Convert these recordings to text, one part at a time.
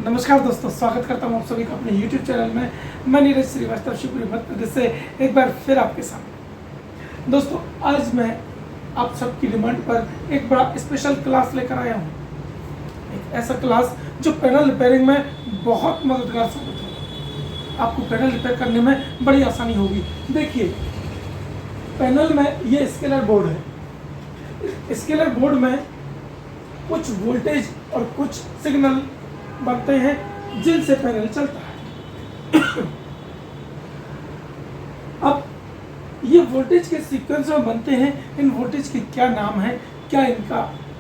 नमस्कार दोस्तों, स्वागत करता हूं आप सभी का अपने YouTube चैनल में। मैं नीरज श्रीवास्तव शिवपुरी मध्य प्रदेश से एक बार फिर आपके सामने। दोस्तों, आज मैं आप सबकी डिमांड पर एक बड़ा स्पेशल क्लास लेकर आया हूं। एक ऐसा क्लास जो पैनल रिपेयरिंग में बहुत मददगार साबित होगा। आपको पैनल रिपेयर करने में बड़ी आसानी होगी। देखिए, पैनल में ये स्केलर बोर्ड है। स्केलर बोर्ड में कुछ वोल्टेज और कुछ सिग्नल बनते हैं जिनसे पैनल चलता है। अब ये वोल्टेज के सीक्वेंस में बनते हैं। इन वोल्टेज के क्या नाम है, क्या इनका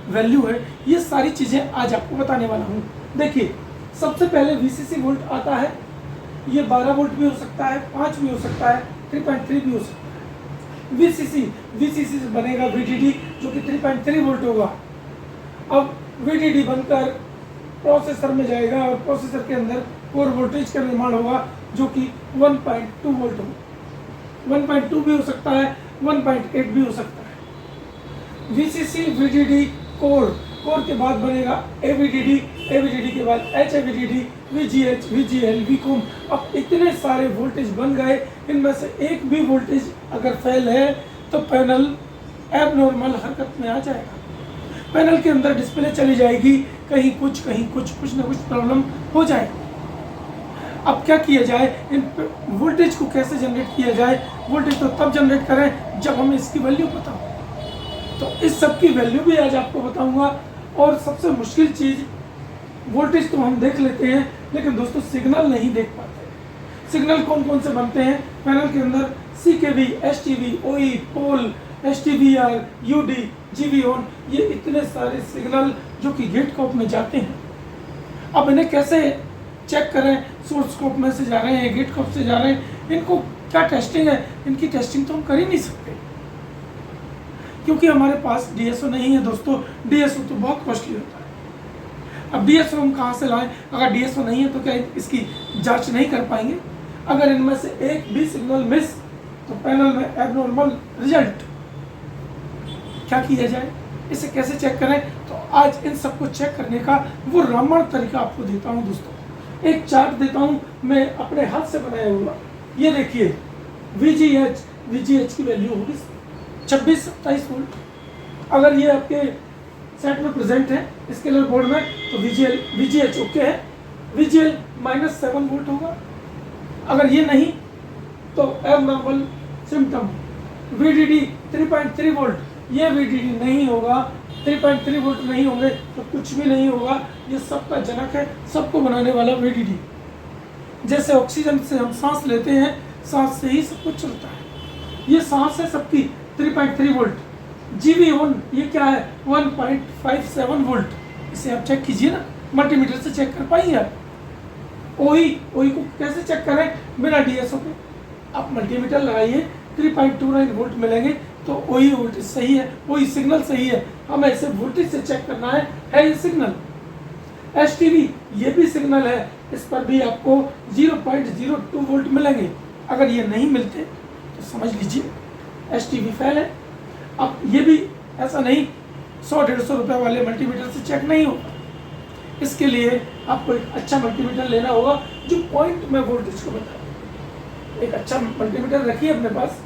वैल्यू है, ये सारी चीजें आज आपको बताने वाला हूँ। देखिए, सबसे पहले VCC वोल्ट आता है। ये 12 वोल्ट भी हो सकता है, 5 भी हो सकता है, 3.3 भी हो सकता है। VCC से बनेगा VDD जो कि 3.3 वोल्ट होगा। अब VDD बनकर प्रोसेसर में जाएगा और प्रोसेसर के अंदर कोर वोल्टेज का निर्माण होगा जो कि 1.2 वोल्ट होगा। 1.2 भी हो सकता है, 1.8 भी हो सकता है। VCC VDD कोर के बाद बनेगा AVDD के बाद HAVDD, VGH, VGL, VCOM। अब इतने सारे वोल्टेज बन गए, इनमें से एक भी वोल्टेज अगर फेल है तो पैनल एबनॉर्मल हरकत में आ जाएगा। पैनल के अंदर डिस्प्ले चली जाएगी, कहीं कुछ ना कुछ प्रॉब्लम हो जाएगी। अब क्या किया जाए, इन वोल्टेज को कैसे जनरेट किया जाए? वोल्टेज तो तब जनरेट करें जब हमें इसकी वैल्यू पता हो। तो इस सब की वैल्यू भी आज आपको बताऊंगा। और सबसे मुश्किल चीज़, वोल्टेज तो हम देख लेते हैं लेकिन दोस्तों सिग्नल नहीं देख पाते। सिग्नल कौन कौन से बनते हैं पैनल के अंदर? CKV, STV, OE, pole, STVR, UD, GV on, ये इतने सारे सिग्नल जो कि गेट स्कोप में जाते हैं। अब इन्हें कैसे चेक करें? सोर्स स्कोप में से जा रहे हैं, गेट स्कोप से जा रहे हैं, इनको क्या टेस्टिंग है? इनकी टेस्टिंग तो हम कर ही नहीं सकते क्योंकि हमारे पास DSO नहीं है। दोस्तों, DSO तो बहुत कॉस्टली होता है। अब DSO हम कहाँ से लाएं? अगर DSO नहीं है तो क्या इसकी जांच नहीं कर पाएंगे? अगर इनमें से एक भी सिग्नल मिस तो पैनल में एबनॉर्मल रिजल्ट। क्या किया जाए, इसे कैसे चेक करें? तो आज इन सबको चेक करने का वो रामबाण तरीका आपको देता हूं। दोस्तों, एक चार्ट देता हूं मैं अपने हाथ से बनाया हुआ। ये देखिए, VGH की वैल्यू होगी 26-27 वोल्ट। अगर ये आपके सेट में प्रेजेंट है स्केलर बोर्ड में तो VGH ओके है। VGL -7 वोल्ट होगा। अगर ये नहीं तो एबनॉर्मल सिम्टम। VDD 3.3 वोल्ट, ये VDD नहीं होगा। 3.3 वोल्ट नहीं होंगे तो कुछ भी नहीं होगा। ये सबका जनक है, सबको बनाने वाला VDD। जैसे ऑक्सीजन से हम सांस लेते हैं, सांस से ही सब कुछ चलता है। ये सांस है सबकी 3.3 वोल्ट। GV ऑन, ये क्या है? 1.57 वोल्ट। इसे आप चेक कीजिए ना, मल्टीमीटर से चेक कर पाएंगे आप। OE को कैसे चेक करें? बिना DSO के आप मल्टीमीटर लगाइए, 3.29 वोल्ट मिलेंगे तो OE वोल्टेज सही है, OE सिग्नल सही है। हमें इसे वोल्टेज से चेक करना है ये सिग्नल। STV, ये भी सिग्नल है, इस पर भी आपको 0.02 वोल्ट मिलेंगे। अगर ये नहीं मिलते तो समझ लीजिए STV फेल है। अब ये भी ऐसा नहीं 100-150 रुपये वाले मल्टीमीटर से चेक नहीं होगा। इसके लिए आपको एक अच्छा मल्टीमीटर लेना होगा जो पॉइंट में वोल्टेज को बताए। एक अच्छा मल्टीमीटर रखिए अपने पास,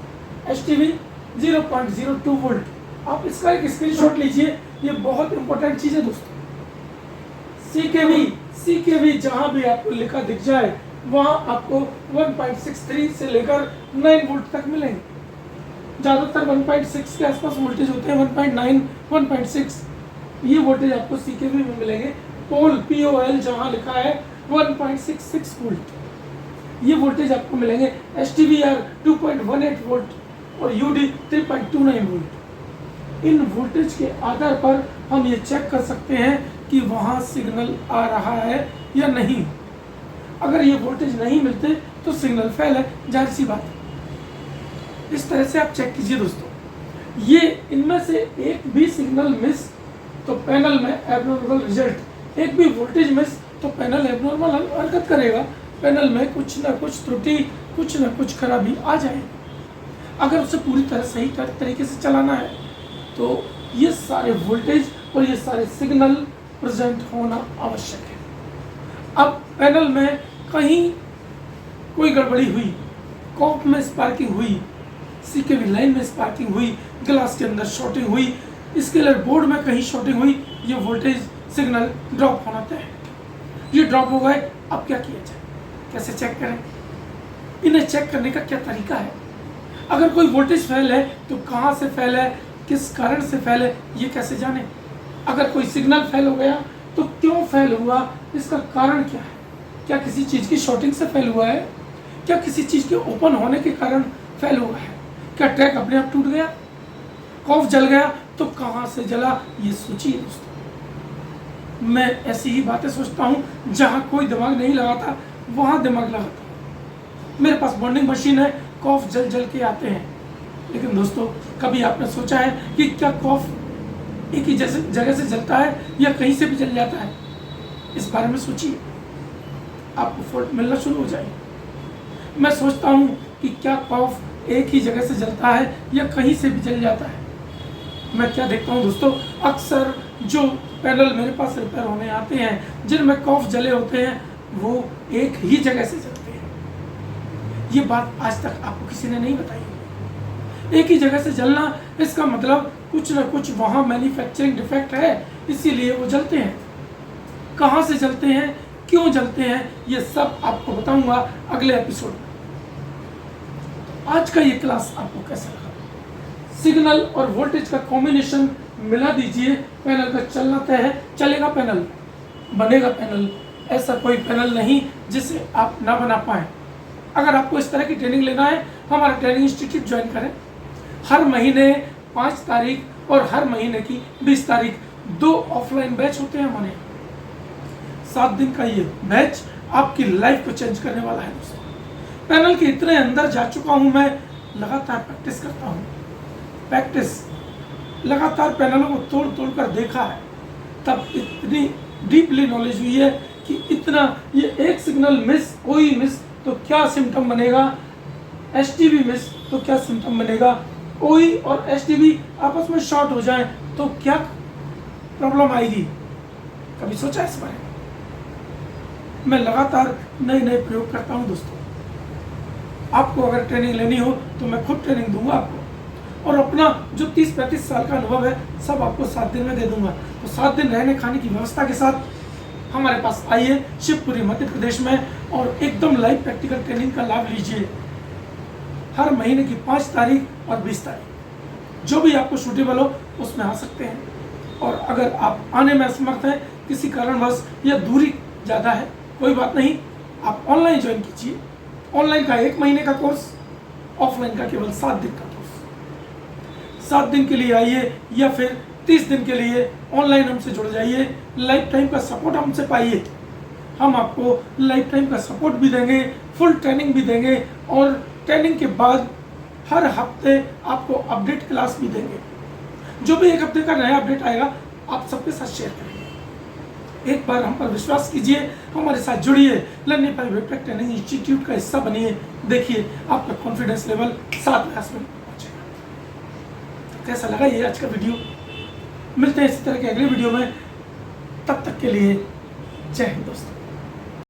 STV 0.02 वोल्ट। आप इसका एक स्क्रीनशॉट लीजिए, ये बहुत इंपॉर्टेंट चीज़ है दोस्तों। CKV जहां भी आपको लिखा दिख जाए वहां आपको 1.63 से लेकर 9 वोल्ट तक मिलेंगे। ज़्यादातर 1.6 के आसपास वोल्टेज होते हैं, 1.9, 1.6 ये वोल्टेज आपको CKV में मिलेंगे। POL जहां लिखा है 1.66 वोल्ट, ये वोल्टेज आपको मिलेंगे। STVR 2.18 वोल्ट और UD 3.29 वोल्ट। इन वोल्टेज के आधार पर हम ये चेक कर सकते हैं कि वहाँ सिग्नल आ रहा है या नहीं। अगर ये वोल्टेज नहीं मिलते तो सिग्नल फेल है, जाहिर सी बात है। इस तरह से आप चेक कीजिए दोस्तों। ये इनमें से एक भी सिग्नल मिस तो पैनल में एबनॉर्मल रिजल्ट। एक भी वोल्टेज मिस तो पैनल एबनॉर्मल हरकत करेगा। पैनल में कुछ ना कुछ त्रुटि, कुछ ना कुछ खराबी आ जाएगी। अगर उसे पूरी तरह सही तरीके से चलाना है तो ये सारे वोल्टेज और ये सारे सिग्नल प्रेजेंट होना आवश्यक है। अब पैनल में कहीं कोई गड़बड़ी हुई, कॉप में स्पार्किंग हुई, सीकेवी लाइन में स्पार्किंग हुई, ग्लास के अंदर शॉर्टिंग हुई, स्केलर बोर्ड में कहीं शॉर्टिंग हुई, ये वोल्टेज सिग्नल ड्रॉप होना तय है। ये ड्रॉप हो गए, अब क्या किया जाए, कैसे चेक करें? इन्हें चेक करने का क्या तरीका है? अगर कोई वोल्टेज फेल है तो कहाँ से फेल है, किस कारण से फेल है, ये कैसे जाने? अगर कोई सिग्नल फेल हो गया तो क्यों फेल हुआ, इसका कारण क्या है? क्या किसी चीज़ की शॉर्टिंग से फेल हुआ है? क्या किसी चीज़ के ओपन होने के कारण फेल हुआ है? क्या ट्रैक अपने आप टूट गया, कॉफ जल गया? तो कहाँ से जला, ये सोचिए दोस्तों। मैं ऐसी ही बातें सोचता हूँ, जहाँ कोई दिमाग नहीं लगाता वहाँ दिमाग लगाता हूँ। मेरे पास बॉन्डिंग मशीन है, कॉफ जल जल के आते हैं। लेकिन दोस्तों, कभी आपने सोचा है कि क्या कॉफ एक ही जगह से जलता है या कहीं से भी जल जाता है? इस बारे में सोचिए, आपको फॉल्ट मिलना शुरू हो जाए। मैं सोचता हूँ कि क्या कॉफ एक ही जगह से जलता है या कहीं से भी जल जाता है? मैं क्या देखता हूँ दोस्तों, अक्सर जो पैनल मेरे पास रिपेयर होने आते हैं, जिनमें कॉफ जले होते हैं, वो एक ही जगह से जलते हैं। ये बात आज तक आपको किसी ने नहीं बताई। एक ही जगह से जलना, इसका मतलब कुछ ना कुछ वहाँ मैन्युफैक्चरिंग डिफेक्ट है, इसीलिए वो जलते हैं। कहाँ से जलते हैं, क्यों जलते हैं, ये सब आपको बताऊंगा अगले एपिसोड में। आज का ये क्लास आपको कैसा लगा? सिग्नल और वोल्टेज का कॉम्बिनेशन मिला दीजिए, पैनल का चलना तय है। चलेगा पैनल, बनेगा पैनल, ऐसा कोई पैनल नहीं जिसे आप ना बना पाएँ। अगर आपको इस तरह की ट्रेनिंग लेना है, हमारा ट्रेनिंग इंस्टीट्यूट ज्वाइन करें। हर महीने 5 तारीख और हर महीने की 20 तारीख 2 ऑफलाइन बैच होते हैं हमारे। 7 दिन का ये बैच आपकी लाइफ को चेंज करने वाला है दोस्तों। पैनल के इतने अंदर जा चुका हूं मैं, लगातार प्रैक्टिस करता हूं। लगातार पैनलों को तोड़ तोड़ कर देखा है, तब इतनी डीपली नॉलेज हुई है कि इतना ये एक सिग्नल मिस, कोई मिस तो क्या सिम्टम बनेगा, एसटीबी मिस तो क्या सिम्टम बनेगा, कोई और एसटीबी आपस में शॉर्ट हो जाए तो क्या प्रॉब्लम आएगी? कभी सोचा इस बारे में? मैं लगातार नए नए प्रयोग करता हूं दोस्तों। आपको अगर ट्रेनिंग लेनी हो तो मैं खुद ट्रेनिंग दूंगा आपको, और अपना जो 30-35 साल का अनुभव है सब आपको 7 दिन में दे दूंगा। तो 7 दिन रहने खाने की व्यवस्था के साथ हमारे पास आइए शिवपुरी मध्य प्रदेश में, और एकदम लाइव प्रैक्टिकल ट्रेनिंग का लाभ लीजिए। हर महीने की 5 तारीख और 20 तारीख जो भी आपको सूटेबल हो उसमें आ सकते हैं। और अगर आप आने में असमर्थ हैं किसी कारणवश या दूरी ज़्यादा है, कोई बात नहीं, आप ऑनलाइन ज्वाइन कीजिए। ऑनलाइन का 1 महीने का कोर्स, ऑफलाइन का केवल 7 दिन का कोर्स। 7 दिन के लिए आइए या फिर 30 दिन के लिए ऑनलाइन हमसे जुड़ जाइए। लाइफ टाइम का सपोर्ट हमसे पाइए। हम आपको लाइफ टाइम का सपोर्ट भी देंगे, फुल ट्रेनिंग भी देंगे, और ट्रेनिंग के बाद हर हफ्ते आपको अपडेट क्लास भी देंगे। जो भी 1 हफ्ते का नया अपडेट आएगा आप सबके साथ शेयर करेंगे। एक बार हम पर विश्वास कीजिए, हमारे साथ जुड़िए, लर्निंग बाय वेबटेक ट्रेनिंग इंस्टीट्यूट का हिस्सा बनिए। देखिए आपका कॉन्फिडेंस लेवल 7 क्लास में पहुंचेगा। कैसा लगा ये आज का वीडियो? मिलते हैं इसी तरह के अगले वीडियो में, तब तक के लिए जय हिंद दोस्तों।